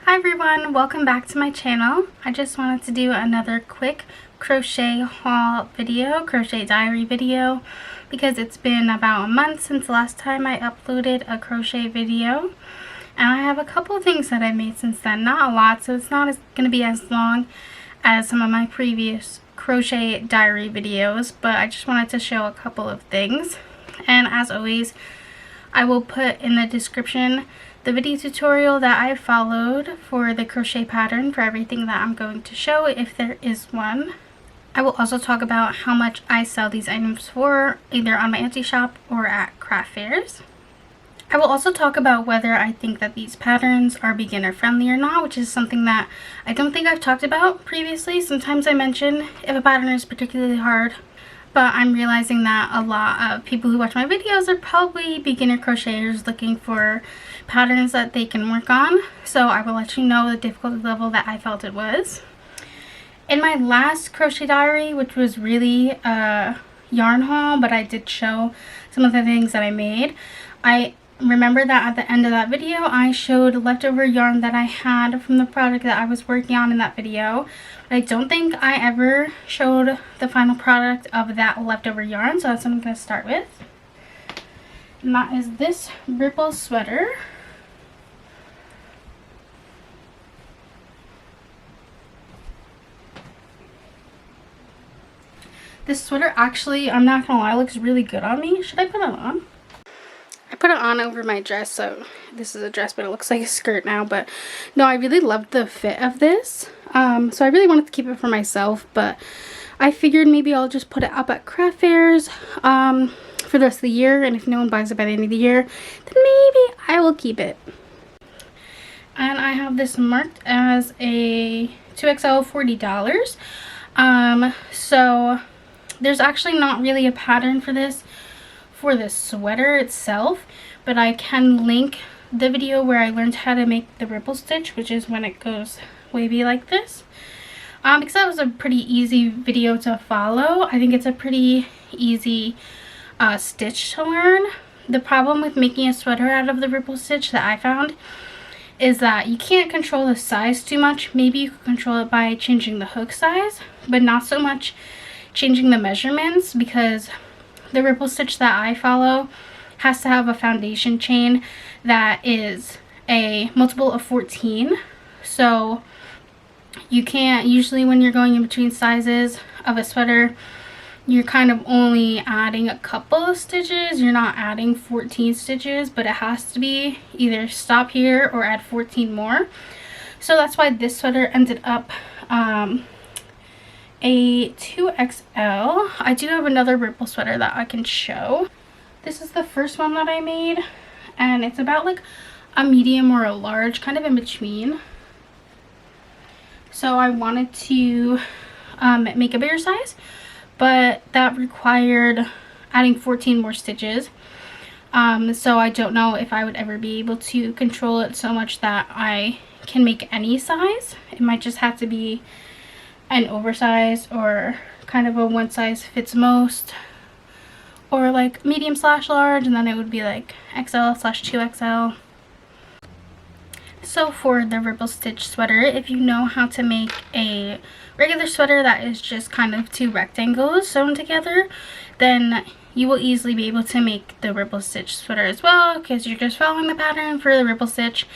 Hi everyone, welcome back to my channel. I just wanted to do another quick crochet haul video, crochet diary video, because it's been about a month since the last time I uploaded a crochet video. And I have a couple of things that I made since then, not a lot, so it's not going to be as long as some of my previous crochet diary videos, but I just wanted to show a couple of things. And as always, I will put in the description the video tutorial that I followed for the crochet pattern for everything that I'm going to show, if there is one. I will also talk about how much I sell these items for, either on my Etsy shop or at craft fairs. I will also talk about whether I think that these patterns are beginner friendly or not, which is something that I don't think I've talked about previously. Sometimes I mention if a pattern is particularly hard, but I'm realizing that a lot of people who watch my videos are probably beginner crocheters looking for patterns that they can work on. So I will let you know the difficulty level that I felt it was. In my last crochet diary, which was really a yarn haul, but I did show some of the things that I made, I remember that at the end of that video I showed leftover yarn that I had from the project that I was working on in that video. I don't think I ever showed the final product of that leftover yarn, so that's what I'm going to start with. And that is this ripple sweater. This sweater actually, I'm not gonna lie, looks really good on me. Should I put it on? I put it on over my dress, so this is a dress, but it looks like a skirt now. But no, I really loved the fit of this. So I really wanted to keep it for myself, but I figured maybe I'll just put it up at craft fairs for the rest of the year. And if no one buys it by the end of the year, then maybe I will keep it. And I have this marked as a 2XL, $40. So there's actually not really a pattern for this sweater itself, but I can link the video where I learned how to make the ripple stitch, which is when it goes wavy like this, because that was a pretty easy video to follow. I think it's a pretty easy stitch to learn. The problem with making a sweater out of the ripple stitch that I found is that you can't control the size too much. Maybe you can control it by changing the hook size, but not so much changing the measurements, because the ripple stitch that I follow has to have a foundation chain that is a multiple of 14. So you can't, usually when you're going in between sizes of a sweater, you're kind of only adding a couple of stitches. You're not adding 14 stitches, but it has to be either stop here or add 14 more. So that's why this sweater ended up a 2XL. I do have another ripple sweater that I can show. This is the first one that I made, and it's about like a medium or a large, kind of in between. So I wanted to make a bigger size, but that required adding 14 more stitches. So I don't know if I would ever be able to control it so much that I can make any size. It might just have to be an oversized or kind of a one size fits most, or like medium / large, and then it would be like XL / 2XL. So for the ripple stitch sweater, if you know how to make a regular sweater that is just kind of two rectangles sewn together, then you will easily be able to make the ripple stitch sweater as well, because you're just following the pattern for the ripple stitch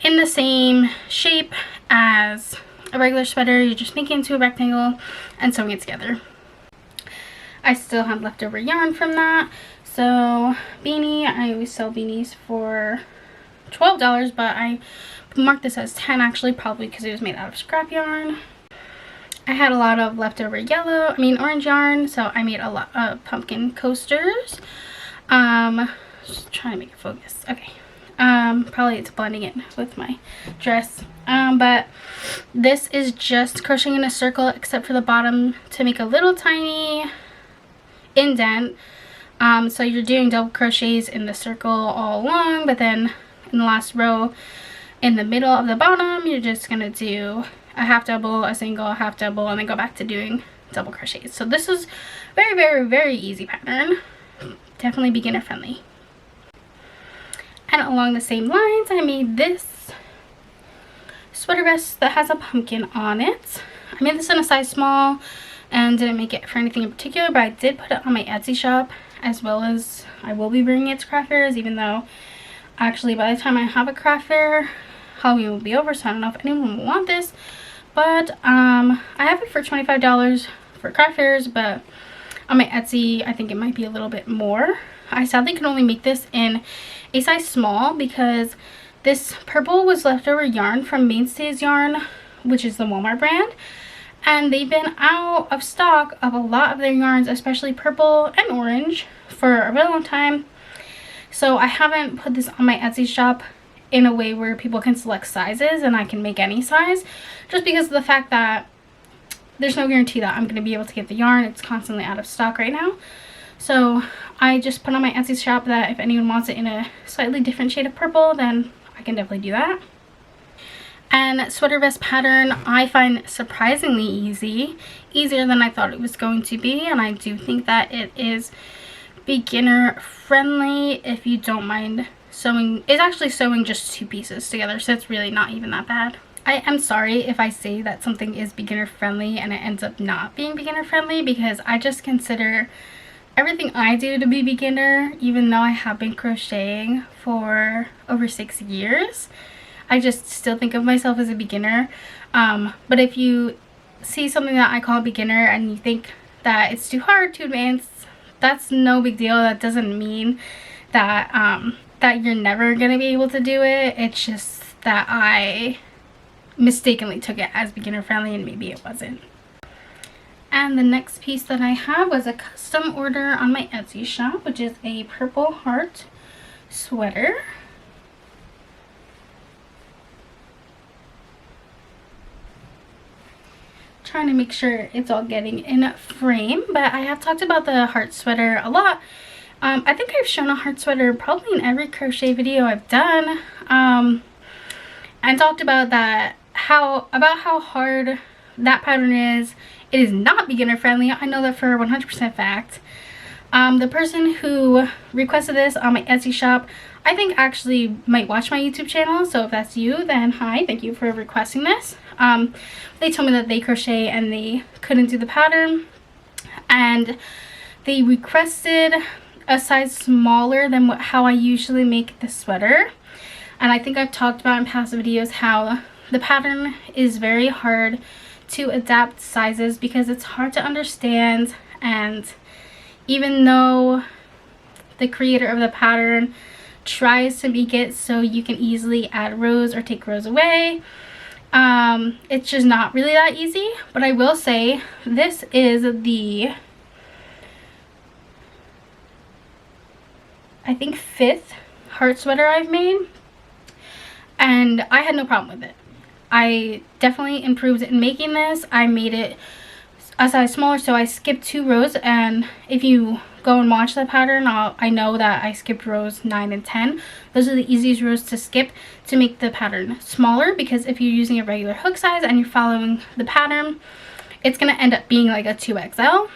in the same shape as a regular sweater. You're just making it into a rectangle and sewing it together. I still have leftover yarn from that. So beanie, I always sell beanies for $12, but I marked this as 10 actually, probably because it was made out of scrap yarn. I had a lot of leftover orange yarn, so I made a lot of pumpkin coasters. Just trying to make it focus. Okay. Probably it's blending it with my dress. But this is just crocheting in a circle, except for the bottom to make a little tiny indent. So you're doing double crochets in the circle all along, but then in the last row in the middle of the bottom, you're just gonna do a half double, a single, a half double, and then go back to doing double crochets. So this is very, very, very easy pattern. Definitely beginner friendly. And along the same lines, I made this sweater vest that has a pumpkin on it. I made this in a size small and didn't make it for anything in particular, but I did put it on my Etsy shop, as well as I will be bringing it to craft fairs, even though actually by the time I have a craft fair, Halloween will be over, so I don't know if anyone will want this. But I have it for $25 for craft fairs, but on my Etsy I think it might be a little bit more. I sadly can only make this in a size small because this purple was leftover yarn from Mainstays Yarn, which is the Walmart brand, and they've been out of stock of a lot of their yarns, especially purple and orange, for a really long time. So I haven't put this on my Etsy shop in a way where people can select sizes and I can make any size, just because of the fact that there's no guarantee that I'm going to be able to get the yarn. It's constantly out of stock right now. So I just put on my Etsy shop that if anyone wants it in a slightly different shade of purple, then I can definitely do that. And sweater vest pattern I find surprisingly easy, easier than I thought it was going to be, and I do think that it is beginner friendly if you don't mind sewing. It's actually sewing just 2 pieces together, so it's really not even that bad. I am sorry if I say that something is beginner friendly and it ends up not being beginner friendly, because I just consider everything I do to be beginner, even though I have been crocheting for over 6 years. I just still think of myself as a beginner. But if you see something that I call beginner and you think that it's too hard, too advanced, that's no big deal. That doesn't mean that that you're never gonna be able to do it. It's just that I mistakenly took it as beginner friendly and maybe it wasn't. And the next piece that I have was a custom order on my Etsy shop, which is a purple heart sweater. Trying to make sure it's all getting in frame, but I have talked about the heart sweater a lot. I think I've shown a heart sweater probably in every crochet video I've done, and talked about that, how hard that pattern is. It is not beginner friendly. I know that for 100% fact. The person who requested this on my Etsy shop, I think actually might watch my YouTube channel, so if that's you, then hi, thank you for requesting this. They told me that they crochet and they couldn't do the pattern, and they requested a size smaller than how I usually make the sweater. And I think I've talked about in past videos how the pattern is very hard to adapt sizes because it's hard to understand, and even though the creator of the pattern tries to make it so you can easily add rows or take rows away, it's just not really that easy. But I will say this is the, I think, 5th heart sweater I've made, and I had no problem with it. I definitely improved in making this. I made it a size smaller, so I skipped 2 rows, and if you go and watch the pattern, I know that I skipped rows 9 and 10. Those are the easiest rows to skip to make the pattern smaller, because if you're using a regular hook size and you're following the pattern, it's going to end up being like a 2XL.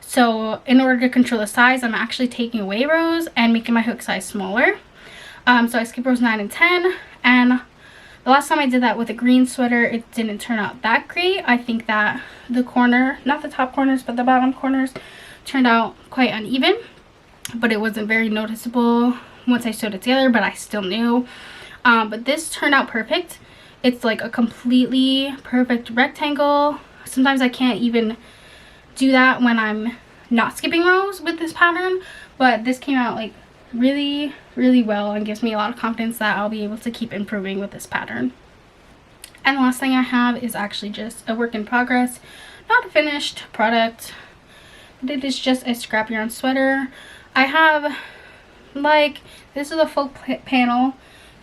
So in order to control the size, I'm actually taking away rows and making my hook size smaller. So I skipped rows 9 and 10, and the last time I did that with a green sweater, it didn't turn out that great. I think that the corner, not the top corners, but the bottom corners, turned out quite uneven, but it wasn't very noticeable once I sewed it together, but I still knew. But this turned out perfect. It's like a completely perfect rectangle. Sometimes I can't even do that when I'm not skipping rows with this pattern, but this came out like really well and gives me a lot of confidence that I'll be able to keep improving with this pattern. And the last thing I have is actually just a work in progress, not a finished product, but it is just a scrap yarn sweater. I have like, this is a full panel,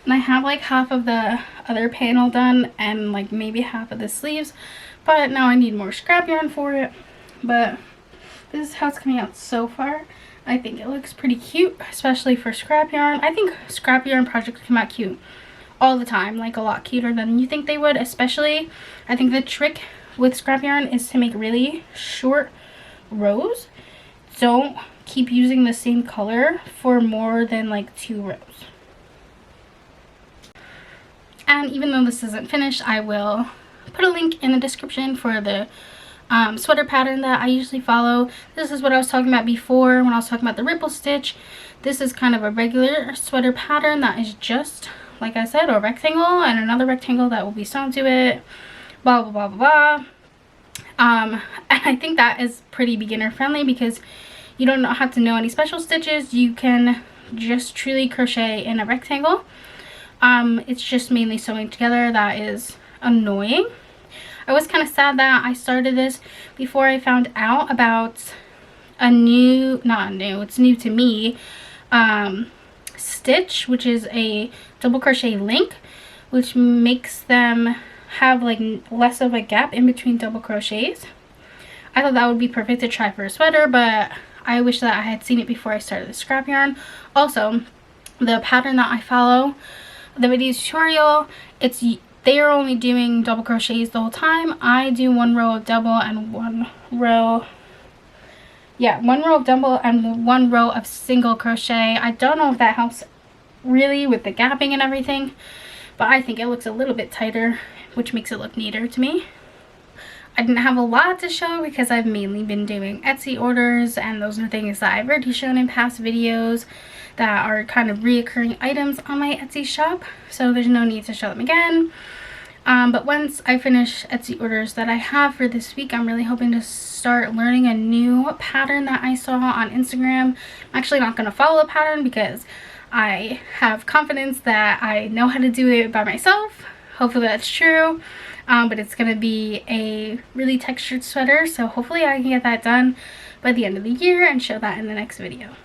and I have like half of the other panel done and like maybe half of the sleeves, but now I need more scrap yarn for it. But this is how it's coming out so far. I think it looks pretty cute, especially for scrap yarn. I think scrap yarn projects come out cute all the time, like a lot cuter than you think they would. Especially, I think the trick with scrap yarn is to make really short rows. Don't keep using the same color for more than like 2 rows. And even though this isn't finished, I will put a link in the description for the sweater pattern that I usually follow. This is what I was talking about before when I was talking about the ripple stitch. This is kind of a regular sweater pattern that is just, like I said, a rectangle and another rectangle that will be sewn to it, blah blah blah blah blah. And I think that is pretty beginner friendly because you don't have to know any special stitches. You can just truly crochet in a rectangle. It's just mainly sewing together that is annoying. I was kind of sad that I started this before I found out about a new, not new, it's new to me, stitch, which is a double crochet link, which makes them have like less of a gap in between double crochets. I thought that would be perfect to try for a sweater, but I wish that I had seen it before I started the scrap yarn. Also, the pattern that I follow, the video tutorial, they are only doing double crochets the whole time. I do one row of double and one row of double and one row of single crochet. I don't know if that helps really with the gapping and everything, but I think it looks a little bit tighter, which makes it look neater to me. I didn't have a lot to show because I've mainly been doing Etsy orders, and those are things that I've already shown in past videos that are kind of reoccurring items on my Etsy shop, so there's no need to show them again. But once I finish Etsy orders that I have for this week, I'm really hoping to start learning a new pattern that I saw on Instagram. I'm actually not going to follow the pattern because I have confidence that I know how to do it by myself. Hopefully that's true. But it's going to be a really textured sweater, so hopefully I can get that done by the end of the year and show that in the next video.